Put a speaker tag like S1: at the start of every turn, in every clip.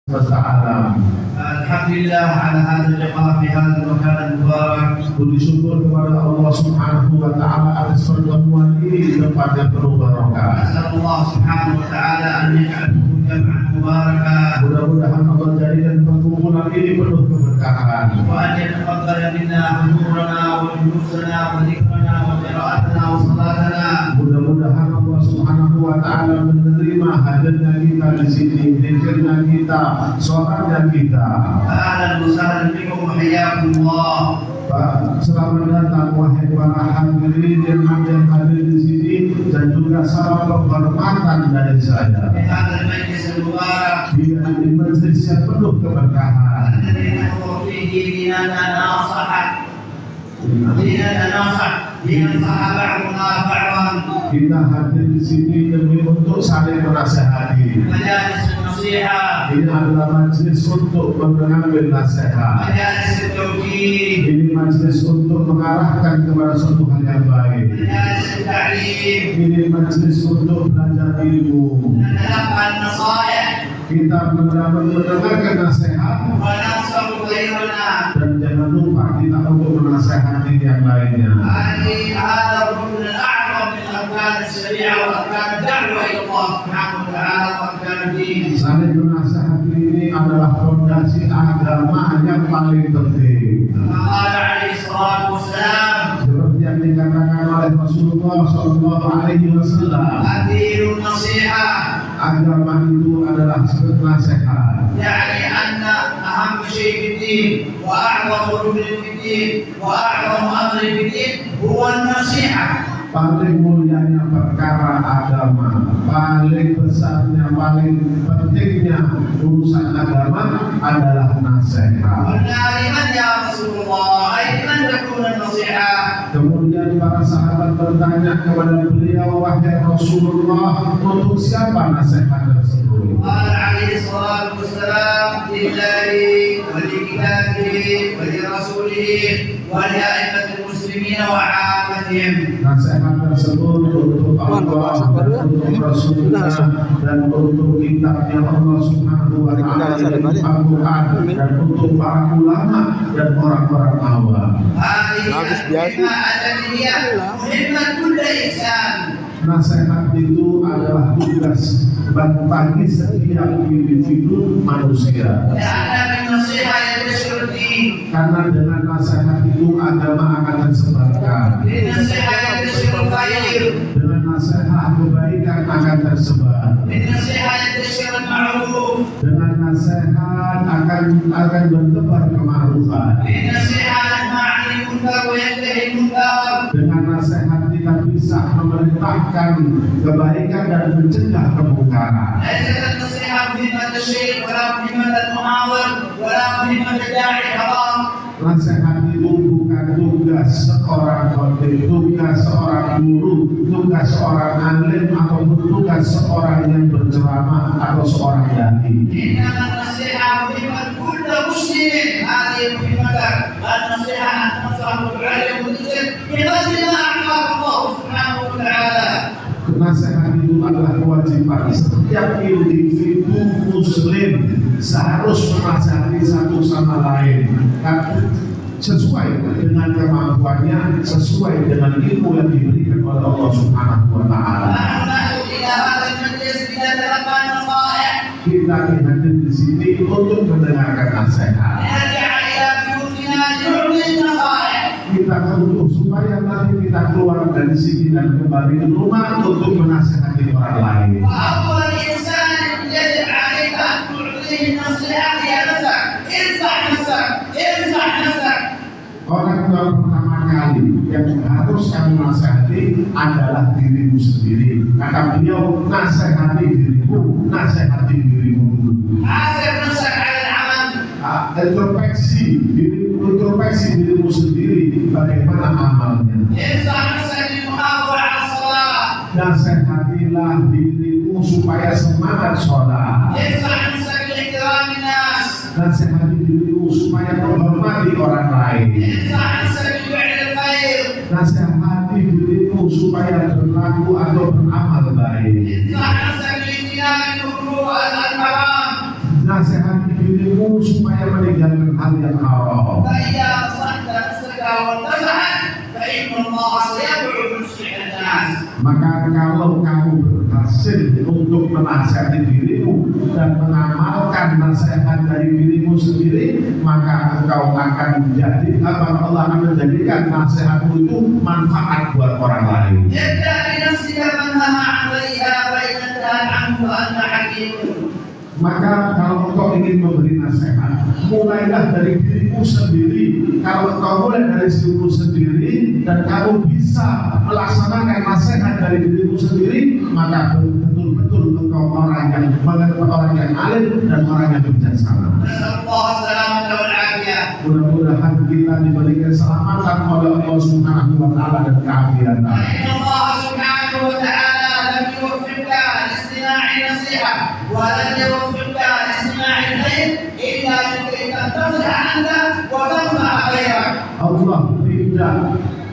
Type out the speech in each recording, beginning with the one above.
S1: Alam.
S2: Alhamdulillah ala hadha liqa fi hadha al-makan al-mubarak.
S1: Puji syukur kepada Allah Subhanahu wa taala atas pertemuan ini di tempat yang penuh barokah.
S2: Nasallallahu subhanahu wa ta'ala an yaj'alhu jam'an mubarakan.
S1: Mudah-mudahan Allah jadikan perkumpulan ini penuh keberkahan.
S2: Wa an yataqabbala minna hudurana wa julusana wa dhikrana wa qira'atana wa salatana.
S1: Mudah-mudahan Allah Subhanahu wa taala menerima hadirnya kita di sini, zikirnya kita, salatnya kita.
S2: Ahlan wa sahlan bikum wa hayyakumullah.
S1: Selamat datang wahai para hadirin yang hadir di sini dan juga salam penghormatan dari saya.
S2: Fi hadha al-majlis al-mubarak
S1: Di majelis yang penuh keberkahan.
S2: alladhi nahdu fihi dinana nasah. Dinana nasah. Dinasah ba'duna ba'dan.
S1: Kita hadir di sini demi untuk saling menasehati.
S2: Majalis nasihat.
S1: Ini adalah majelis untuk mengambil nasihat.
S2: Majalis tauhid.
S1: Ini majelis untuk mengarahkan kepada suatu hal yang baik.
S2: Majalis ta'lim.
S1: Ini majelis untuk belajar ilmu.
S2: نتلقى النصائح
S1: Kita mendengarkan nasihat
S2: وننصر غيرنا.
S1: dan jangan lupa kita untuk menasehati yang lainnya.
S2: هذا الركن الأعظم من أركان الشريعة وأركان الدعوة إلى الله سبحانه وتعالى وأركان الدين.
S1: Saling menasehati ini adalah fondasi agama yang paling penting.
S2: كما قال عليه الصلاة والسلام
S1: Seperti yang dikatakan oleh Rasulullah SAW,
S2: الدين النصيحة.
S1: agama itu adalah nasihat.
S2: يعني أن أهم شيء في الدين وأعظم ركن في الدين وأعظم أمر في الدين هو النصيحة.
S1: Paling mulianya perkara agama, paling besarnya, paling pentingnya urusan agama adalah nasihat.
S2: قلنا لمن يا رسول الله أي من تكون النصيحة؟
S1: Kemudian para sahabat bertanya kepada beliau, wahai Rasulullah, untuk siapa nasihat tersebut?
S2: قال عليه الصلاة والسلام لله ولكتابه ولرسوله ولأئمة المسلمين وعامتهم.
S1: Nasihat tersebut untuk Allah dan untuk Rasulnya dan untuk kitabnya Allah Subhanahu wa ta'ala Al-Quran dan untuk para ulama dan orang-orang awam.
S2: هذه الكلمة التي هي مهمة كل إنسان.
S1: Nasihat itu adalah tugas bagi setiap individu manusia.
S2: لأن بالنصيحة ينتشر الدين.
S1: Karena dengan nasihat itu agama akan tersebarkan.
S2: بالنصيحة ينتشر الخير.
S1: Dengan nasihat kebaikan akan tersebar.
S2: بالنصيحة ينتشر المعروف.
S1: Dengan nasihat akan bertebar kema'rufan.
S2: بالنصيحة ننهى عن المنكر وينتهي المنكر.
S1: Dengan nasihat kita bisa memerintahkan kebaikan dan mencegah kemungkaran.
S2: ليست النصيحة مهمة الشيخ ولا مهمة المحاضر ولا مهمة الداعي فقط.
S1: Nasihat itu bukan tugas seorang khotib, tugas seorang guru, tugas seorang alim ataupun tugas seorang yang berceramah atau seorang dai.
S2: إنما النصيحة مهمة كل مسلم. هذه مهمتك. النصيحة أن تنصح وتعلم وتذكر بقدر ما أعطاك الله سبحانه وتعالى.
S1: Nasihat itu adalah kewajiban setiap individu muslim seharus menasihati satu sama lain sesuai dengan kemampuannya, sesuai dengan ilmu yang diberikan oleh Allah Subhanahu wa taala.
S2: نحن نأتي إلى هذا المجلس لنتلقى النصائح.
S1: Kita hadir di sini untuk mendengarkan nasihat.
S2: نرجع إلى بيوتنا لنعطي النصائح.
S1: Kita untuk supaya nanti kita keluar dari sini dan kembali ke rumah untuk menasihati orang lain.
S2: وأول إنسان يجب عليك أن تعطيه النصيحة هي نفسك. انصح نفسك. انصح نفسك.
S1: Orang yang pertama kali yang harus kamu nasihati adalah dirimu sendiri. Kata beliau, nasihati dirimu, nasihati dirimu dulu.
S2: حاسب نفسك على العمل.
S1: Introspeksi dirimu sendiri bagaimana amalnya.
S2: انصح نفسك للمحافظة على الصلاة.
S1: Nasihatilah dirimu supaya semangat sholat.
S2: انصح نفسك لاحترام الناس.
S1: Nasihati dirimu supaya menghormati orang lain.
S2: انصح نفسك لفعل الخير.
S1: Nasihati dirimu supaya berlaku atau beramal baik.
S2: انصح نفسك لاجتناب الحرام.
S1: Nasihati menasihati dirimu supaya meninggalkan hal yang haram.
S2: فإذا نصحت نفسك وانتفعت فإن الله سيدعو بمصلح الناس.
S1: Maka kalau kamu berhasil untuk menasihati dirimu dan mengamalkan nasihat dari dirimu sendiri, maka engkau akan menjadi Allah akan menjadikan nasihatmu itu manfaat buat orang lain.
S2: ابدأ بنفسك من نهى عن غيرها فإن انتهت عنه فأنت حكيم.
S1: Maka kalau engkau ingin memberi nasihat, mulailah dari dirimu sendiri. Kalau engkau mulai dari dirimu sendiri dan kamu bisa melaksanakan nasihat dari dirimu sendiri, maka betul-betul engkau orang yang alim dan orang yang bijaksana.
S2: نسأل الله السلامة والعافية.
S1: Mudah-mudahan kita diberikan keselamatan oleh Allah Subhanahu wa taala dan keafiatan.
S2: فإن الله سبحانه وتعالى لم يوفقك لاستماع النصيحة ولم يوفقك لاستماع الخير إلا لكي تنتصح أنت وتنفع غيرك.
S1: Allah tidak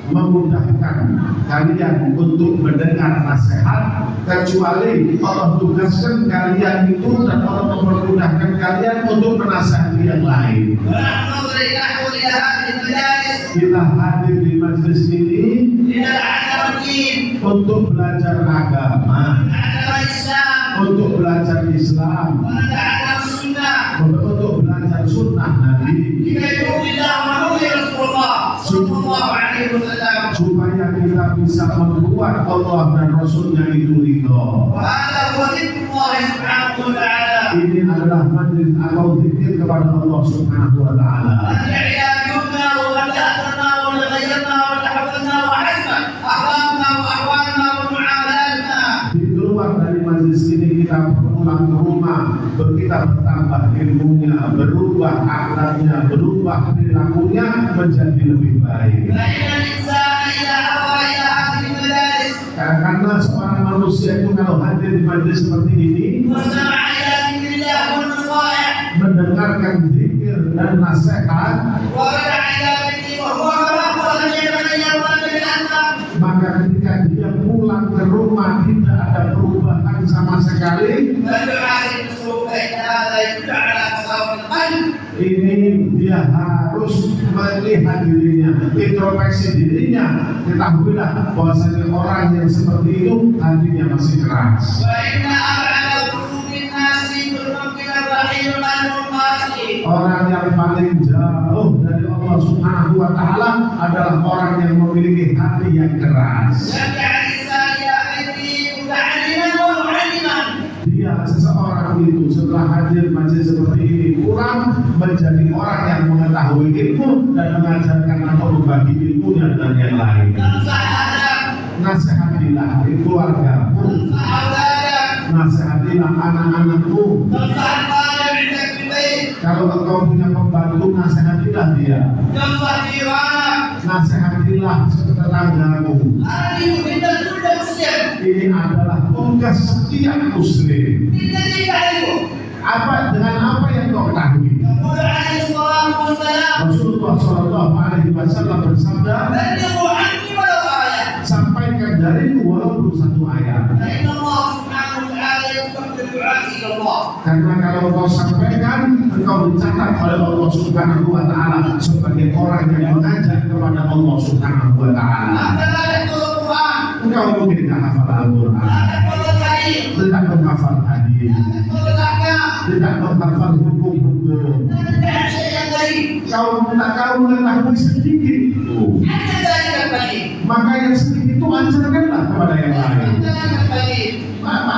S1: memudahkan kalian untuk mendengar nasihat kecuali Allah tugaskan kalian itu dan Allah mempermudahkan kalian untuk menasihati yang lain.
S2: ونحن نحن إلى هذه المجالس
S1: Kita hadir di majelis ini
S2: لنتعلم الدين
S1: untuk belajar agama,
S2: ونتعلم الإسلام
S1: untuk belajar Islam,
S2: ونتعلم السنة
S1: untuk belajar sunnah Nabi,
S2: لكي يرضي الله ونرضي رسول الله صلى الله عليه وسلم.
S1: supaya kita bisa membuat Allah dan Rasulnya itu ridho.
S2: وهذا هو ذكر الله سبحانه وتعالى.
S1: Ini adalah majlis atau zikir kepada Allah Subhanahu wa taala.
S2: نرجع إلى بيوتنا وبدأنا وغيرنا وتحولنا وحسنا أخلاقنا وأحوالنا ومعاملاتنا.
S1: Di keluar dari majlis ini kita pulang ke rumah, kita bertambah ilmunya, berubah akhlaknya, berubah perilakunya menjadi lebih baik.
S2: فإن الإنسان إذا حضر إلى هذه المجالس
S1: Karena seorang manusia itu kalau hadir di majlis seperti ini,
S2: واستمع إلى ذكر الله والنصائح
S1: mendengarkan zikir dan nasihat,
S2: ورجع إلى بيته وهو مرض ولم يتغير ولم يتأثر
S1: maka ketika dia pulang ke rumah tidak ada perubahan sama sekali,
S2: فليحاسب نفسه فإن هذا يدل على قساوة القلب.
S1: ini dia harus melihat dirinya, introspeksi dirinya. Ketahuilah bahwasanya orang yang seperti itu hatinya masih keras.
S2: وإن أبعد قلوب الناس بالممكن الرحيم القلب القاسي.
S1: Orang yang paling jauh dari Allah Subhanahu wa taala adalah orang yang memiliki hati yang keras.
S2: يرجع الإنسان إلى بيته متعلما ومعلما.
S1: Dia seseorang itu setelah hadir majlis seperti ini pulang menjadi orang yang mengetahui ilmu dan mengajarkan atau berbagi ilmunya dengan yang lain.
S2: تنصح أهلك،
S1: Nasihatilah keluargamu,
S2: تنصح أولادك،
S1: nasihatilah anak-anakmu.
S2: تنصح الخادم عندك في البيت،
S1: Kalau engkau punya pembantu, nasihatilah dia,
S2: تنصح جيرانك.
S1: nasihatilah tetanggamu.
S2: هذه مهمة كل مسلم
S1: Ini adalah tugas setiap muslim.
S2: بالذي تعرفه.
S1: Dengan apa yang kau ketahui?
S2: يقول عليه الصلاة والسلام:
S1: Rasulullah Shallallahu Alaihi Wasallam bersabda,
S2: بلغوا عني ولو آية.
S1: sampaikan dariku walaupun satu ayat.
S2: فإن الله سبحانه وتعالى يكتب الدعاء إلى الله.
S1: Karena kalau kau sampaikan, engkau dicatat oleh Allah Subhanahu Wa Taala sebagai orang yang mengajak kepada Allah Subhanahu Wa Taala.
S2: أنت لا تحفظ القرآن،
S1: Engkau mungkin tidak hafal Al-Quran,
S2: لا تحفظ الحديث،
S1: tidak menghafal hadis,
S2: لا تحفظ الأحكام،
S1: tidak menghafal hukum-hukum.
S2: لا تدعي شيئا غريب.
S1: Kau mengetahui sedikit itu,
S2: حتى ذلك القليل،
S1: maka yang sedikit itu ajarkanlah kepada yang lain.
S2: حتى ذلك القليل.
S1: Maka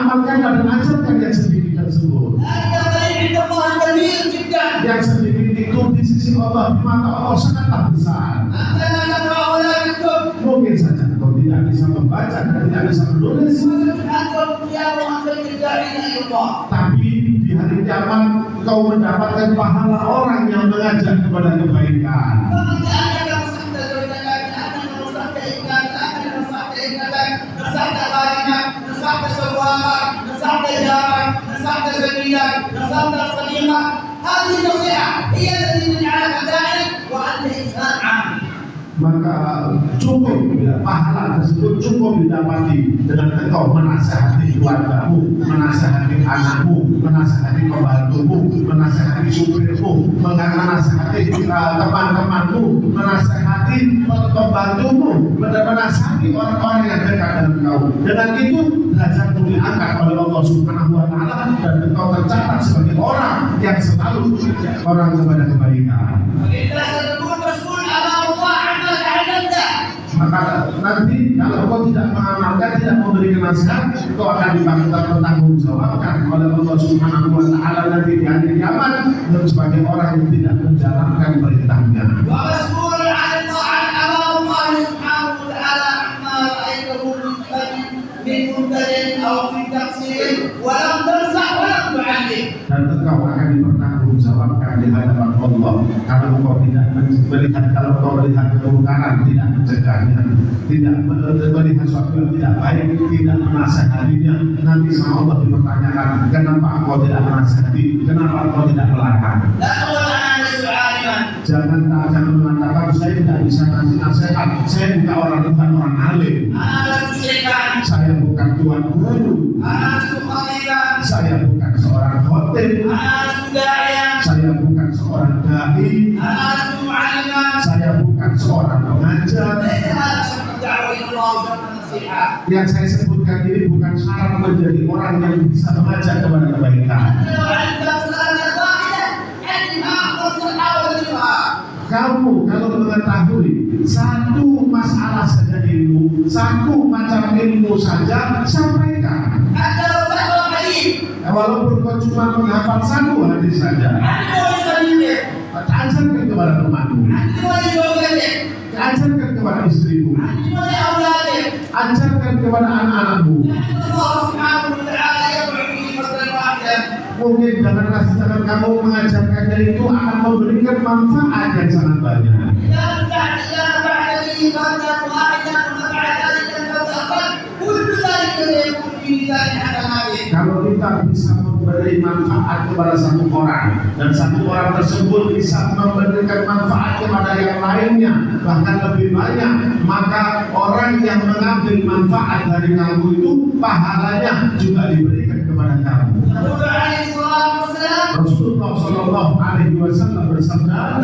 S1: amalkanlah dan ajarkan yang sedikit tersebut.
S2: هذا القليل عند الله كبير جدا.
S1: Yang sedikit itu di sisi Allah, di mata Allah sangatlah besar.
S2: أنت لا تقرأ ولا تكتب.
S1: Mungkin saja kau tidak bisa membaca dan tidak bisa menulis,
S2: أنت القيام وأنت الداعين إلى الله.
S1: tapi di hari kiamat kau mendapatkan pahala orang yang mengajak kepada kebaikan.
S2: فمن كأنك نصحت زوجك، كأنك نصحت ابنك، كأنك نصحت ابنتك، نصحت خادمك، نصحت سواقك، نصحت جارك، نصحت زميلك، نصحت صديقك. هذه النصيحة هي التي تجعلك داعيا وأنت إنسان عامل.
S1: Maka cukup pahala tersebut cukup didapati dengan engkau menasihati keluargamu, menasihati anakmu, menasihati pembantumu, menasihati supirmu, menasihati teman-temanmu, menasihati pembantumu, menasihati orang-orang yang dekat dengan engkau. Dengan itu derajatmu diangkat oleh Allah Subhanahu wa Ta'ala dan engkau tercatat sebagai orang yang selalu orang kepada kebaikan. Maka nanti kalau kau tidak mengamalkan, tidak memberikan nasihat, kau akan dipertanggungjawabkan oleh Allah Subhanahu wa Ta'ala nanti di hari kiamat dan sebagai orang yang tidak menjalankan perintahnya. Dan engkau akan dipertanggungjawabkan di hadapan Allah kalau engkau tidak melihat, kalau engkau melihat kemungkaran, tidak mencegahnya, tidak melihat sesuatu yang tidak baik, tidak menasihatinya, nanti sama Allah dipertanyakan kenapa engkau tidak menasihati, kenapa engkau tidak melarang. Jangan mengatakan saya tidak bisa ngasih nasihat, saya bukan orang alim, saya bukan tuan guru, saya bukan seorang khotib, saya bukan seorang dai, saya bukan seorang pengajar. Yang saya sebutkan ini bukan syarat menjadi orang yang bisa mengajak kepada kebaikan. Kamu kalau mengetahui satu masalah saja ilmu, satu macam ilmu saja, sampaikan. Walaupun kau cuma menghafal satu hadis saja, ajarkan kepada temanmu, ajarkan kepada istrimu, ajarkan kepada anak-anakmu. Mungkin jangan kamu mengajarkannya itu akan memberikan manfaat yang sangat banyak. Kalau kita bisa memberi manfaat kepada satu orang dan satu orang tersebut bisa memberikan manfaat kepada yang lainnya bahkan lebih banyak, maka orang yang mengambil manfaat dari kamu itu pahalanya juga diberikan kepada kamu. Rasulullah Shallallahu Alaihi Wasallam bersabda,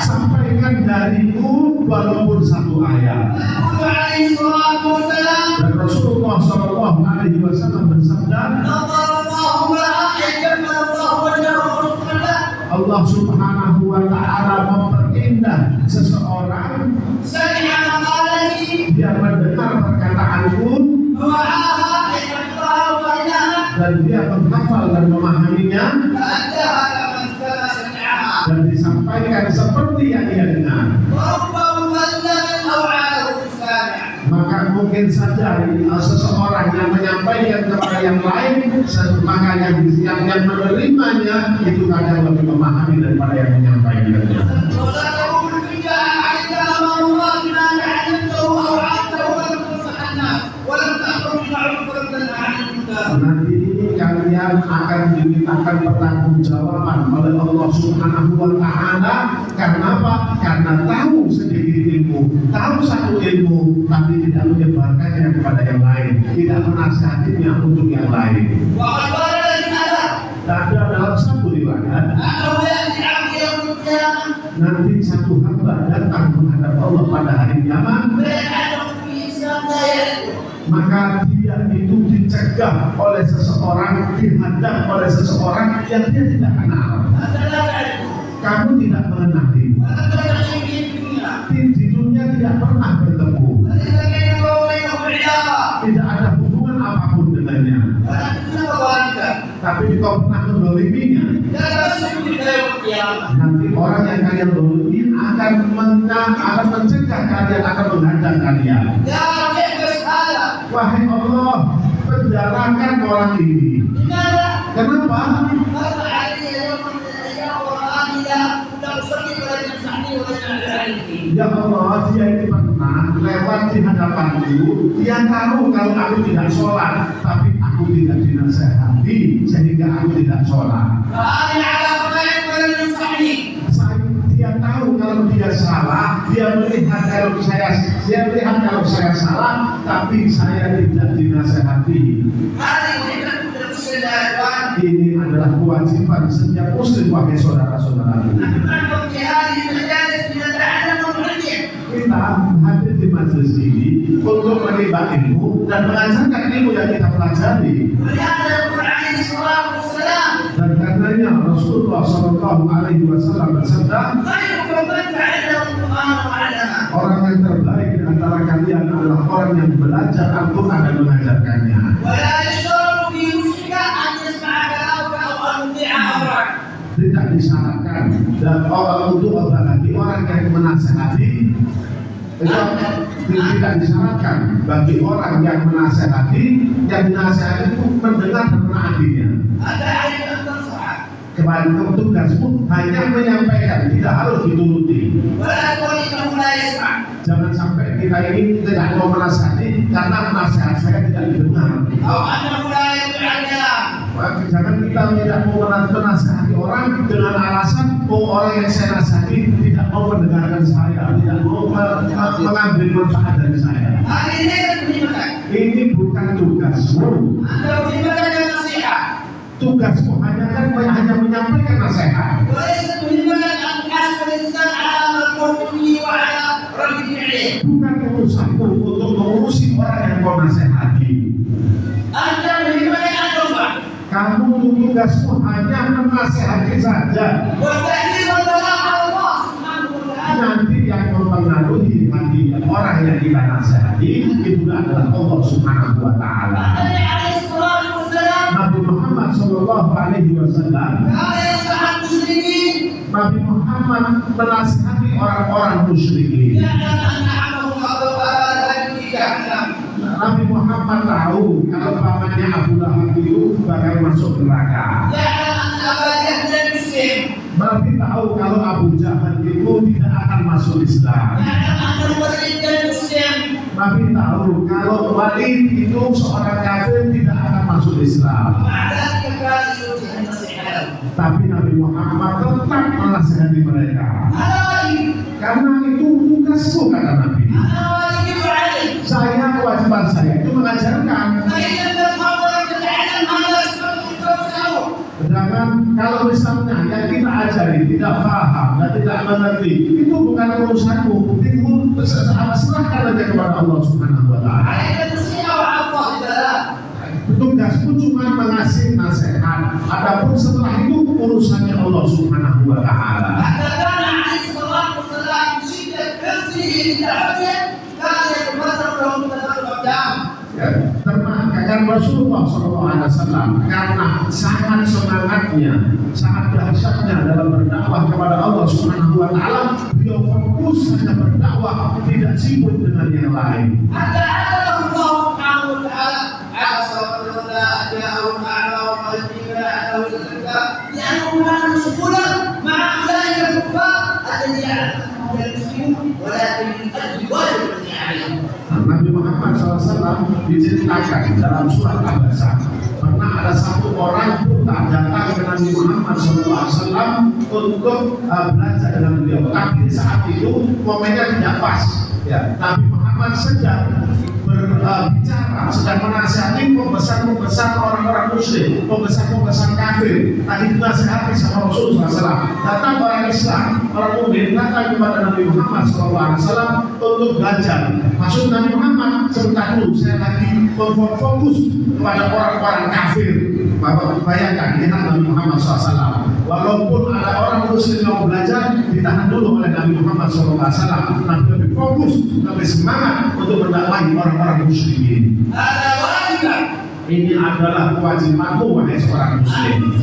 S1: sampaikan dariku walaupun satu ayat. Dan Rasulullah Shallallahu Alaihi Wasallam bersabda, Allah Subhanahu wa Ta'ala memperindah seseorang dia mendengar perkataanku dan dia menghafal dan memahaminya dan disampaikan seperti yang dia dengar. Maka mungkin saja seseorang yang menyampaikan kepada yang lain, maka yang menerimanya itu kadang lebih memahami daripada yang menyampaikannya. Nanti kalian akan dimintakan pertanggungjawaban oleh Allah Subhanahu wa Ta'ala. Karena apa? Karena tahu sedikit ilmu, tahu satu ilmu, tapi tidak menyebarkannya kepada yang lain, tidak menasihatinya untuk yang lain. Ada dalam satu riwayat, nanti satu hamba datang menghadap Allah pada hari kiamat, maka dia itu dicegah oleh seseorang, dihadap oleh seseorang yang dia tidak kenal. Kamu tidak mengenali, di dunia tidak pernah bertemu, tidak ada hubungan apapun dengannya, tapi kau pernah mendoliminya. Nanti orang yang kalian dolimi akan mencegah kalian, akan menghadap kalian. Wahai Allah, penjarakan orang ini. Kenapa? Ya Allah, dia ini pernah lewat di hadapanku. Dia tahu kalau aku tidak sholat, tapi aku tidak dinasehati sehingga aku tidak sholat. Dia tahu kalau dia salah, dia melihat kalau saya salah, tapi saya tidak dinasehati. Ini adalah kewajiban setiap muslim, wahai saudara-saudaraku. Kita hadir di majelis ini untuk menimba ilmu dan mengajarkan ilmu yang kita pelajari. Dan karenanya Rasulullah SAW bersabda, orang yang terbaik di antara kalian adalah orang yang belajar Al-Quran dan mengajarkannya. Tidak disyaratkan dan orang untuk bagi orang yang menasehati, tidak disyaratkan bagi orang yang menasehati, yang dinasehati itu mendengar dan menaatinya. Kepada tugasmu hanya menyampaikan, tidak harus dituruti. Jangan sampai kita ini tidak mau menasehati karena nasihat saya tidak didengar. Jangan kita tidak mau menasehati orang dengan alasan orang yang saya nasihati tidak mau mendengarkan saya, tidak mau mengambil manfaat dari saya. Ini bukan tugasmu. Tugasmu hanya menyampaikan nasihat. Bukan urusanmu untuk mengurusi orang yang kau nasihati. Kamu tugasmu hanya menasihati saja. Nanti yang mempengaruhi hati orang yang kita nasihati itu adalah Allah Subhanahu wa Ta'ala. Nabi Muhammad SAW, Nabi Muhammad menasihati orang-orang musyrikin. Nabi Muhammad tahu kalau pamannya Abu Lahab itu bakal masuk neraka. Nabi tahu kalau Abu Jahal itu tidak akan masuk Islam. Nabi tahu kalau Walid itu seorang kafir tidak akan masuk Islam. Tapi Nabi Muhammad tetap menasihati mereka. Karena itu tugasku, kata Nabi. Saya, kewajiban saya itu mengajarkan. Sedangkan kalau misalnya yang kita ajari tidak paham dan tidak mengerti, itu bukan urusanmu. Itu serahkan aja kepada Allah Subhanahu wa Ta'ala. Tugasmu cuma mengasih nasihat. Adapun setelah itu urusannya Allah Subhanahu wa Ta'ala. Termakan Rasulullah SAW karena sangat semangatnya, sangat dahsyatnya dalam berdakwah kepada Allah Subhanahu wa Ta'ala. Beliau fokus hanya berdakwah, tidak sibuk dengan yang lain. Nabi Muhammad SAW diceritakan dalam surat Al-Baqarah, pernah ada satu orang buta datang ke Nabi Muhammad SAW untuk belajar dengan beliau. Tapi saat itu momennya tidak pas. Ya, Nabi Muhammad sedang berbicara, sedang menasihati pembesar orang-orang muslim, pembesar kafir. Tadi dinasihati sama Rasulullah SAW. Datang orang Islam, orang mukmin datang kepada Nabi Muhammad SAW untuk belajar. Maksud Nabi Muhammad, sebentar dulu saya lagi fokus kepada orang-orang kafir. Bapak bayangkan, lihat Nabi Muhammad SAW. Walaupun ada orang muslim yang mau belajar, ditahan dulu oleh Nabi Muhammad SAW. Nabi lebih fokus, lebih semangat untuk mendakwahi orang-orang muslimin. Ini adalah kewajibanmu, wahai seorang muslim,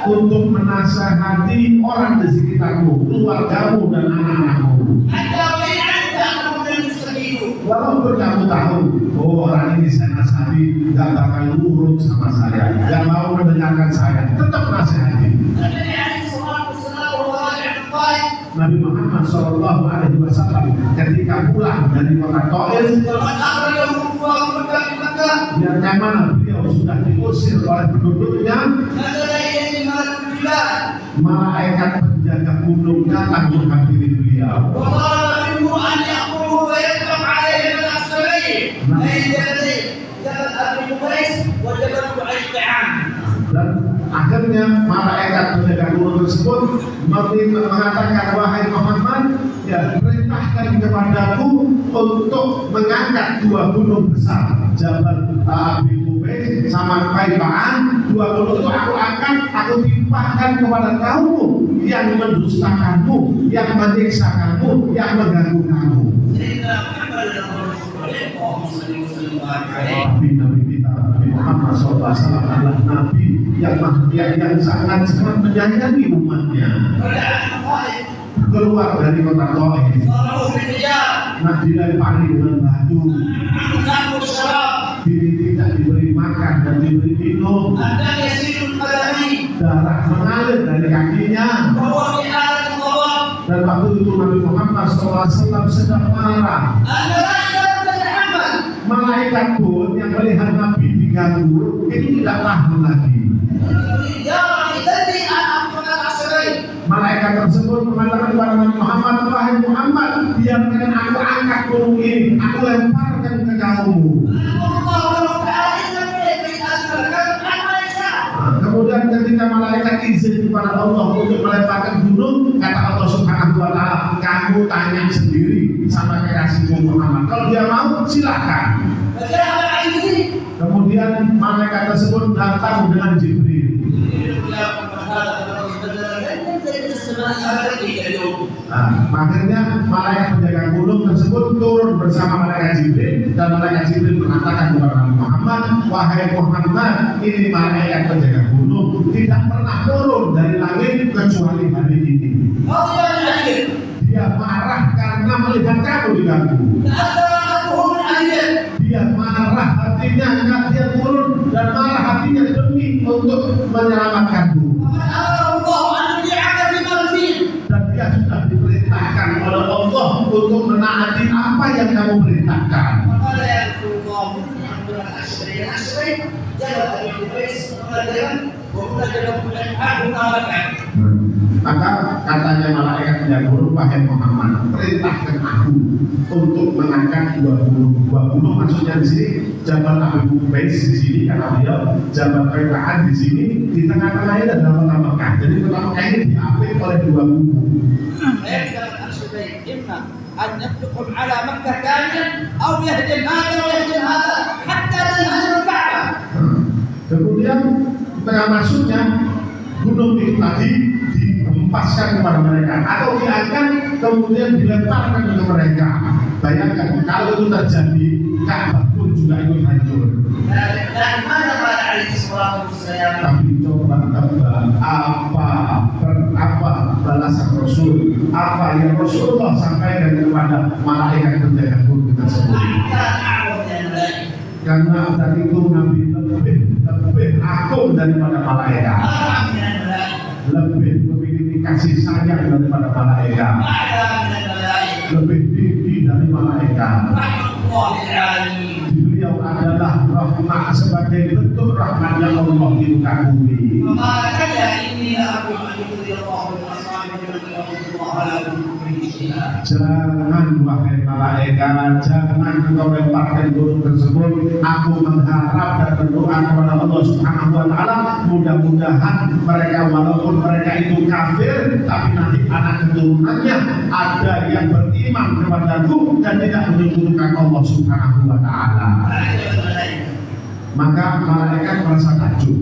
S1: untuk menasihati orang di sekitarmu, keluargamu dan anak-anakmu. Walaupun kamu tahu, orang ini saya nasihati gak bakal nurut sama saya, gak mau mendengarkan saya, tetap nasihati. Nabi Muhammad SAW ketika pulang dari kota Taif, yang mana beliau sudah diusir oleh penduduknya, malaikat penjaga gunung datang menghampiri beliau.
S2: وطلب منه ان يقوم ويطلق عليه من العسكرين اي جبل ابي قبيس وجبل قعيقعان.
S1: Dan akhirnya malaikat penjaga gunung tersebut mengatakan, wahai Muhammad, ya perintahkan kepadaku untuk mengangkat dua gunung besar, Jabal Abi Qubais sama Qaibaan. Dua gunung itu aku angkat, aku timpahkan kepada kaummu yang mendustakanmu, yang menyiksakanmu, yang mengganggu kamu. Nabi kita Nabi Muhammad SAW adalah Nabi yang sangat menyayangi umatnya. Keluar dari kota Taif, nah dilempari dengan batu, tidak diberi makan dan diberi minum, darah mengalir dari kakinya. Dan waktu itu Nabi Muhammad SAW sedang marah. Malaikat pun yang melihat Nabi diganggu itu tidak tahan lagi. Malaikat tersebut mengatakan kepada Nabi Muhammad, wahai Muhammad, biarkan aku angkat gunung ini, aku lemparkan ke kaummu. Kemudian ketika malaikat izin kepada Allah untuk melemparkan gunung, kata Allah Subhanahu wa Ta'ala, kamu tanya sendiri sama kekasihmu Muhammad. Kalau dia mau, silakan. Kemudian malaikat tersebut datang dengan Jibril. Akhirnya malaikat penjaga gunung tersebut turun bersama malaikat Jibril, dan malaikat Jibril mengatakan kepada Nabi Muhammad, wahai Muhammad, ini malaikat penjaga gunung tidak pernah turun dari langit kecuali hari ini. Dia marah karena melihat kamu diganggu. Dia marah hatinya karena dia turun, dan marah hatinya demi untuk menyelamatkanmu. Dan dia sudah diperintahkan oleh Allah untuk menaati apa yang kamu perintahkan. Maka katanya malaikat penjaga gunung, wahai Muhammad, perintahkan aku untuk mengangkat dua gunung. Maksudnya di sini Jabal Abi Qubais di sini karena dia, Jabal Qaibaan di sini, di tengah-tengahnya ada kota Mekah. Jadi kota Mekah ini diapit oleh dua gunung.
S2: أن يطلق على مكة كاملا أو يهدم هذا ويهدم هذا حتى تنهدم الكعبة.
S1: Kemudian tengah masuknya gunung itu tadi dihempaskan kepada mereka atau diangkat kemudian dilemparkan ke mereka. Bayangkan kalau itu terjadi, Ka'bah pun juga ikut hancur. Tapi coba tebak apa balasan Rasul, apa yang Rasulullah sampaikan kepada malaikat penjaga gunung tersebut. Karena dari itu Nabi lebih agung daripada malaikat, lebih memiliki kasih sayang daripada malaikat, lebih tinggi dari malaikat. Beliau adalah rahmat sebagai bentuk rahmat yang Allah di muka bumi. Jangan wahai malaikat, jangan engkau lemparkan gunung tersebut. Aku mengharap dan berdoa kepada Allah Subhanahu wa Ta'ala, mudah-mudahan mereka walaupun mereka itu kafir, tapi nanti anak keturunannya ada yang beriman kepadaku dan tidak menyekutukan Allah Subhanahu wa Ta'ala. Maka malaikat merasa takjub.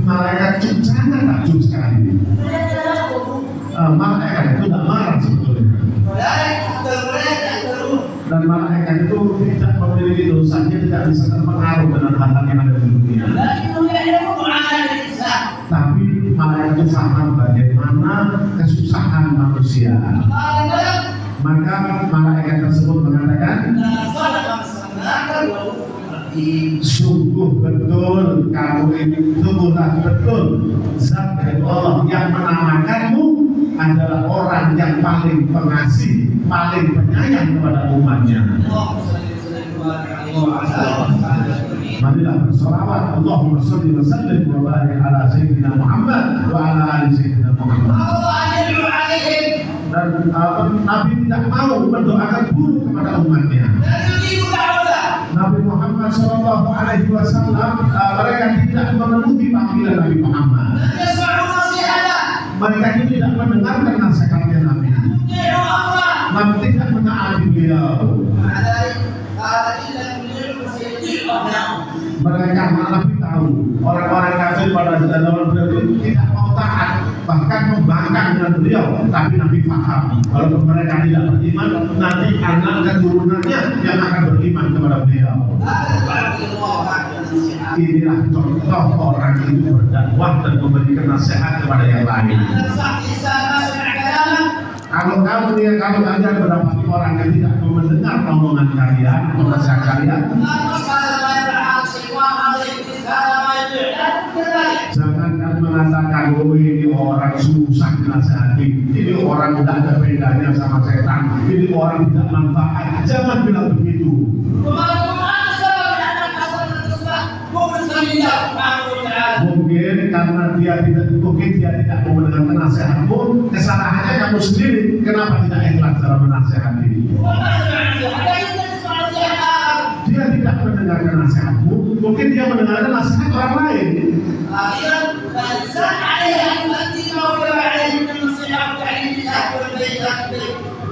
S1: Malaikat sangat takjub sekali. Malaikat itu tidak marah sebetulnya. Dan malaikat itu tidak memiliki dosanya, tidak bisa terpengaruh dengan hal-hal yang ada di dunia. Tapi malaikat itu paham bagaimana kesusahan manusia. Maka malaikat tersebut mengatakan, sungguh betul kamu ini, sungguhlah betul zat dari Allah yang menamakanmu adalah orang yang paling pengasih, paling penyayang kepada umatnya. Marilah bersolawat. Allahumma sholli wa sallim wa barik ala sayyidina Muhammad wa ala ali sayyidina Muhammad. Dan Nabi tidak mau mendoakan buruk kepada umatnya. Nabi Muhammad Shallallahu Alaihi Wasallam mereka tidak memenuhi panggilan Nabi Muhammad. Mereka itu tidak mendengarkan nasihatnya Nabi. Nabi tidak menaati beliau. Mereka malah tahu orang-orang kafir pada zaman beliau tidak mau taat, bahkan membangkang dengan beliau. Tapi Nabi paham kalau mereka tidak beriman, nanti anak keturunannya yang akan beriman kepada beliau. Inilah contoh orang itu berdakwah dan memberikan nasihat kepada yang lain. Kalau anda mendapati orang yang tidak mau mendengar omongan kalian, nasihat kalian, jangan mengatakan, oh ini orang susah nasihati, ini orang tidak ada bedanya sama setan, ini orang tidak manfaat. Jangan bilang begitu. Mungkin karena dia tidak mau mendengarkan nasihatmu, kesalahannya kamu sendiri. Kenapa tidak ikhlas dalam menasihati? Dia tidak mendengarkan nasihatmu, mungkin dia mendengarkan nasihat orang lain.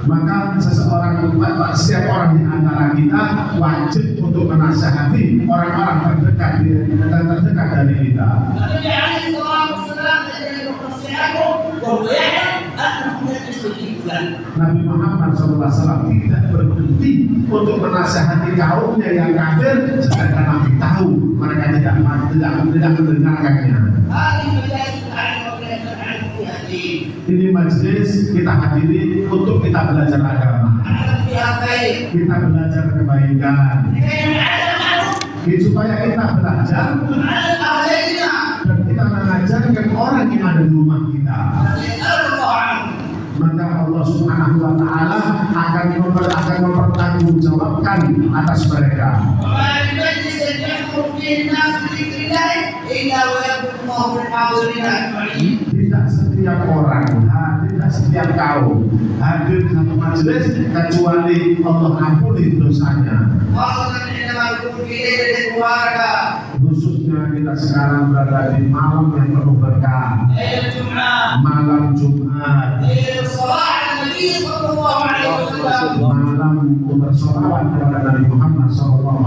S1: Maka setiap orang di antara kita wajib untuk menasihati orang-orang terdekat dari kita. Nabi Muhammad SAW tidak berhenti untuk menasihati kaumnya yang kafir, sedangkan Nabi tahu mereka tidak mendengarkannya. Ini majelis kita hadiri untuk kita belajar agama, kita belajar kebaikan, supaya kita belajar dan kita mengajarkan orang yang ada di rumah kita. Maka Allah Subhanahu wa Ta'ala akan mempertanggungjawabkan atas mereka. Tidak setiap orang, tidak setiap kaum hadir di satu majelis kecuali Allah ampuni dosanya. Khususnya kita sekarang berada di malam yang penuh berkah, malam Jumat, malam bersolawat kepada Nabi Muhammad SAW,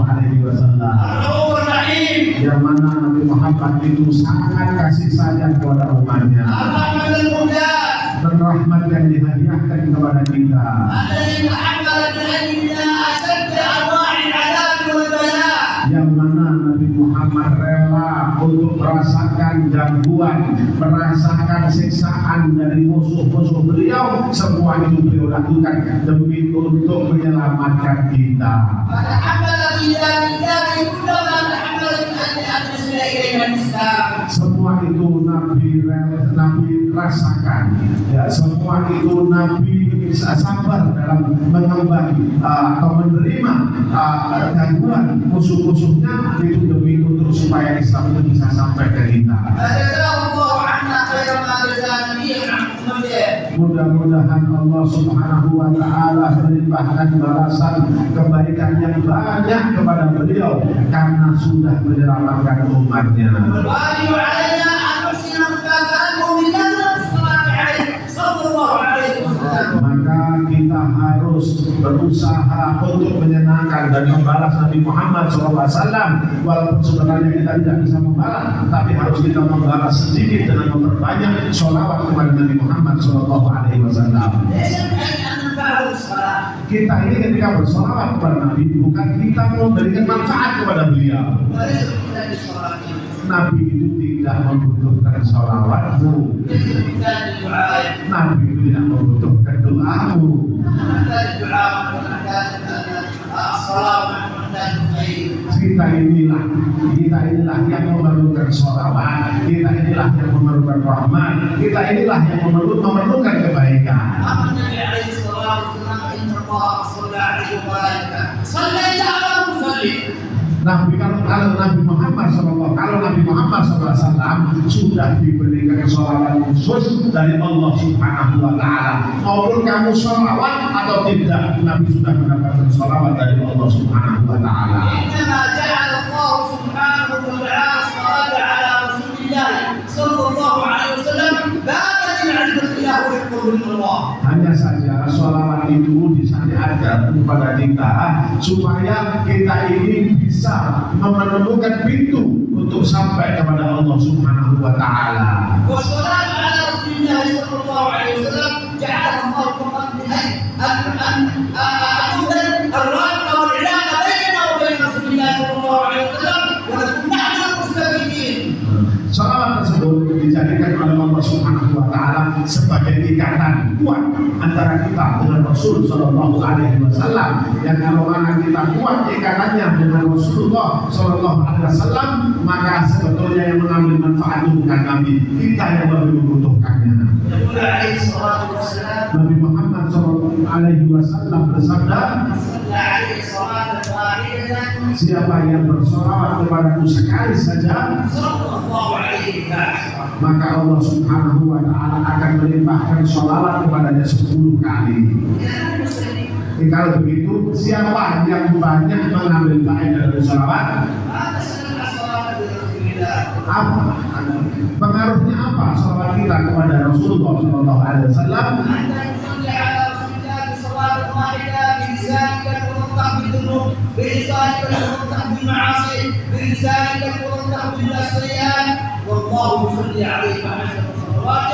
S1: yang mana Nabi Muhammad itu sangat kasih sayang kepada umatnya, dan rahmat yang dihadiahkan kepada kita. Yang mana Nabi Muhammad rela untuk merasakan gangguan, merasakan siksaan dari musuh-musuh beliau. Semua itu beliau lakukan demi untuk menyelamatkan kita. Semua itu Nabi rasakan, ya, semua itu Nabi sabar dalam mengemban atau menerima gangguan musuh-musuhnya itu demi untuk supaya Islam itu bisa sampai ke kita. Mudah-mudahan Allah Subhanahu wa Ta'ala melimpahkan balasan kebaikan yang banyak kepada beliau karena sudah menyelamatkan umatnya. Maka kita harus berusaha untuk menyenangkan dan membalas Nabi Muhammad SAW. Walaupun sebenarnya kita tidak bisa membalas, tapi harus kita membalas sedikit dengan memperbanyak sholawat kepada Nabi Muhammad SAW. Kita ini ketika bersolawat kepada Nabi, bukan kita memberikan manfaat kepada beliau. Nabi itu tidak membutuhkan sholawatmu, Nabi itu tidak membutuhkan doamu. Kita inilah yang memerlukan sholawat, kita inilah yang memerlukan rahmat, kita inilah yang memerlukan kebaikan. Kalau Nabi Muhammad SAW sudah diberikan sholawat khusus dari Allah Subhanahu Wa Taala, maupun kamu sholawat atau tidak, Nabi sudah mendapatkan sholawat dari Allah Subhanahu Wa Taala.
S2: إنما جعل الله سبحانه وتعالى الصلاة على رسول الله صلى الله عليه وسلم بابا من عزة الله وحفظه من الله.
S1: Hanya saja sholawat itu disyariatkan kepada kita supaya kita ini bisa menemukan pintu untuk sampai kepada Allah Subhanahu Wa Taala.
S2: والصلاة على رسول الله صلى الله عليه وسلم جعل الله فقط الرابطة والعلاقة بيننا وبين رسول الله صلى الله عليه وسلم ونكون نحن المستفيدين.
S1: Sholawat tersebut dijadikan oleh Allah Subhanahu Wa Taala sebagai ikatan kuat antara kita dengan Rasul Sallallahu Alaihi Wasallam. Yang kalau mana kita kuat ikatannya dengan Rasulullah Sallallahu Alaihi Wasallam, maka sebetulnya yang mengambil manfaat itu bukan Nabi, kita yang lebih membutuhkannya.
S2: يقول عليه الصلاة والسلام
S1: Nabi Muhammad Sallallahu Alaihi Wasallam bersabda,
S2: صلى عليه صلاة واحدة
S1: siapa yang bersolawat kepadaku sekali saja,
S2: صلى الله عليه وسلم.
S1: maka Allah Subhanahu Wa Taala akan melimpahkan sholawat kepadanya 10 kali. Kalau begitu, siapa yang banyak mengambil faedah dari sholawat?
S2: هذا سمع صلاة رسول الله.
S1: Apa? Pengaruhnya apa sholawat kita kepada Rasulullah Sallallahu Alaihi Wasallam?
S2: أنت تصلي على رسول الله بصلاة واحدة بلسانك المنطق بالذنوب، بلسانك المنطق بالمعاصي، بلسانك المنطق بالسيئات، والله يصلي عليك عشر صلوات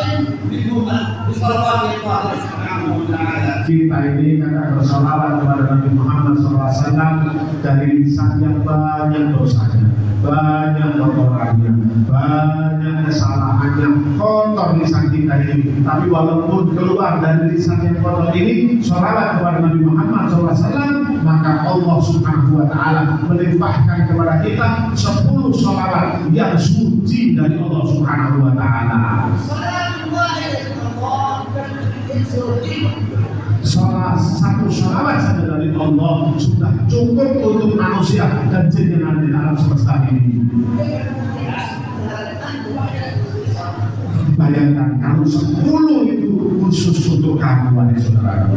S2: بصلوات الله سبحانه وتعالى.
S1: Kita ini kadang bersolawat kepada Nabi Muhammad SAW dari lisan yang banyak dosanya, banyak kotorannya, banyak kesalahannya, kotor lisan kita ini. Tapi walaupun keluar dari lisan yang kotor ini, sholawat kepada Nabi Muhammad SAW, maka Allah Subhanahu Wa Taala melimpahkan kepada kita 10 sholawat yang suci dari Allah Subhanahu Wa Taala.
S2: صلاة واحدة الله تكفي الجن.
S1: Satu sholawat saja dari Allah sudah cukup untuk manusia dan jin yang ada di alam semesta ini. Bayangkan kalau 10 itu khusus untuk kamu, wahai saudara.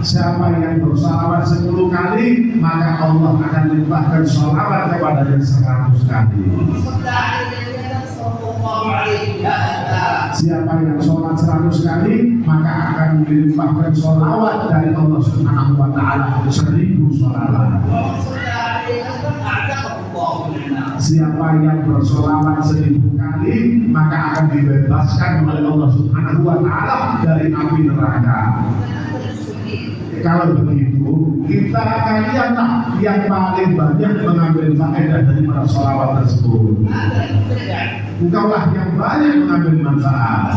S1: Siapa yang bersalawat 10 kali, maka Allah akan limpahkan sholawat kepadanya 100 kali. Siapa yang sholat 100 kali, maka akan dilimpahkan sholawat dari Allah Subhanahu Wa Taala 1000 sholawat. Siapa yang bersolawat 1000 kali, maka akan dibebaskan oleh Allah Subhanahu Wa Taala dari api neraka. Kalau begitu, kita akan lihatlah yang paling banyak mengambil faedah dari para sholawat tersebut. Engkaulah yang banyak mengambil manfaat.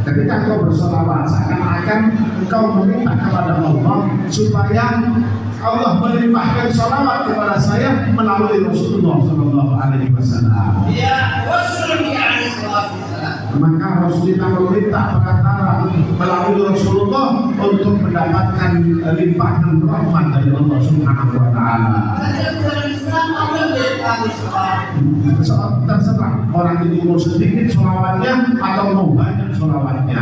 S1: Ketika engkau bersolawat, seakan-akan engkau meminta kepada Allah supaya Allah melimpahkan sholawat kepada saya melalui Rasulullah Sallallahu Alaihi Wasallam. Maka Rasulullah meminta perantara melalui Rasulullah untuk mendapatkan limpahan rahmat dari Allah Subhanahu Wa Taala. Terserah orang itu mau sedikit sholawatnya atau mau banyak sholawatnya.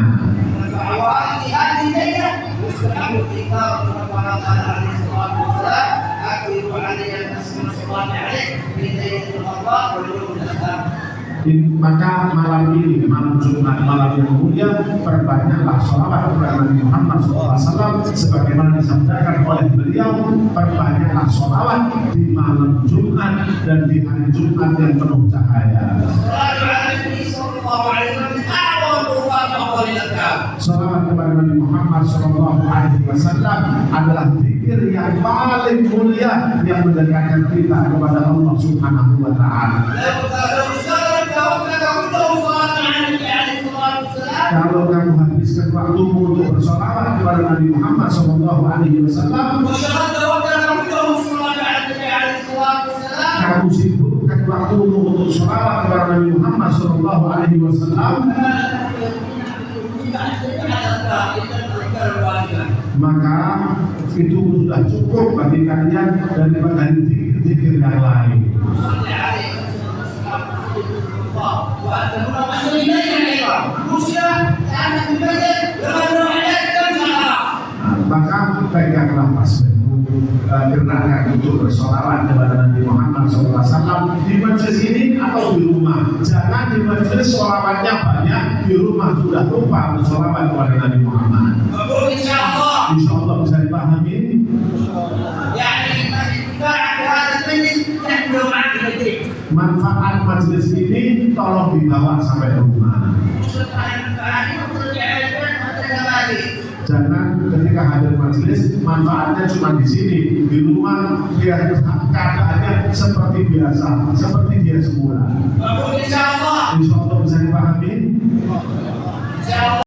S1: Maka malam ini, malam Jumat, malam yang mulia, perbanyaklah sholawat kepada Nabi Muhammad SAW sebagaimana disabdakan oleh beliau, perbanyaklah sholawat di malam Jumat dan di hari Jumat yang penuh cahaya. Sholawat kepada Nabi Muhammad SAW adalah zikir yang paling mulia yang mendekatkan kita kepada Allah Subhanahu Wa Taala. Kalau kamu habiskan waktumu untuk bersolawat kepada Nabi Muhammad SAW, kamu sibukkan waktu untuk sholawat kepada Nabi Muhammad Sallallahu Alaihi Wasallam, maka itu sudah cukup bagi kalian daripada zikir yang lain. Maka peganglah tasbihmu, gerakkan untuk bersolawat kepada Nabi Muhammad SAW di majelis ini atau di rumah. Jangan di majelis solawatnya banyak, di rumah sudah lupa bersolawat kepada Nabi Muhammad. Insya Allah bisa dipahami. Manfaat majelis ini tolong dibawa sampai rumah. Jangan ketika hadir majelis manfaatnya cuma di sini, di rumah biar keadaannya seperti biasa, seperti dia semula. Insya Allah bisa dipahami.